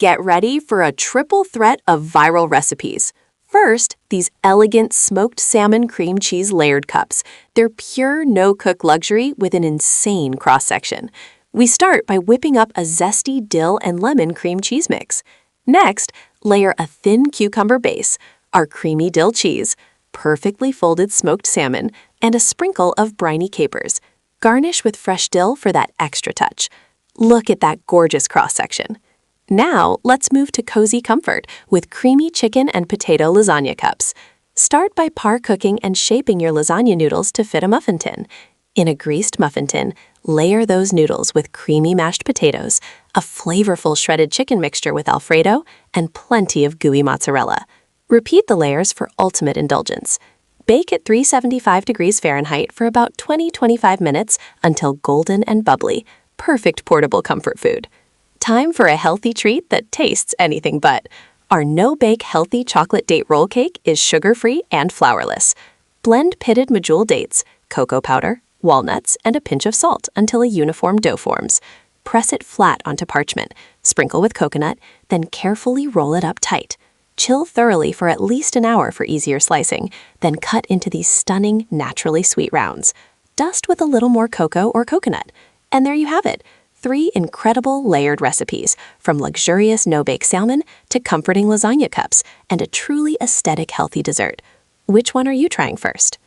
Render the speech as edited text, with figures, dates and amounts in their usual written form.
Get ready for a triple threat of viral recipes. First, these elegant smoked salmon cream cheese layered cups. They're pure no-cook luxury with an insane cross-section. We start by whipping up a zesty dill and lemon cream cheese mix. Next, layer a thin cucumber base, our creamy dill cheese, perfectly folded smoked salmon, and a sprinkle of briny capers. Garnish with fresh dill for that extra touch. Look at that gorgeous cross-section. Now, let's move to cozy comfort with creamy chicken and potato lasagna cups. Start by par-cooking and shaping your lasagna noodles to fit a muffin tin. In a greased muffin tin, layer those noodles with creamy mashed potatoes, a flavorful shredded chicken mixture with Alfredo, and plenty of gooey mozzarella. Repeat the layers for ultimate indulgence. Bake at 375 degrees Fahrenheit for about 20-25 minutes until golden and bubbly. Perfect portable comfort food. Time for a healthy treat that tastes anything but. Our no-bake healthy chocolate date roll cake is sugar-free and flourless. Blend pitted medjool dates, cocoa powder, walnuts, and a pinch of salt until a uniform dough forms. Press it flat onto parchment, sprinkle with coconut, then carefully roll it up tight. Chill thoroughly for at least an hour for easier slicing, then cut into these stunning, naturally sweet rounds. Dust with a little more cocoa or coconut. And there you have it. 3 incredible layered recipes, from luxurious no-bake salmon to comforting lasagna cups and a truly aesthetic healthy dessert. Which one are you trying first?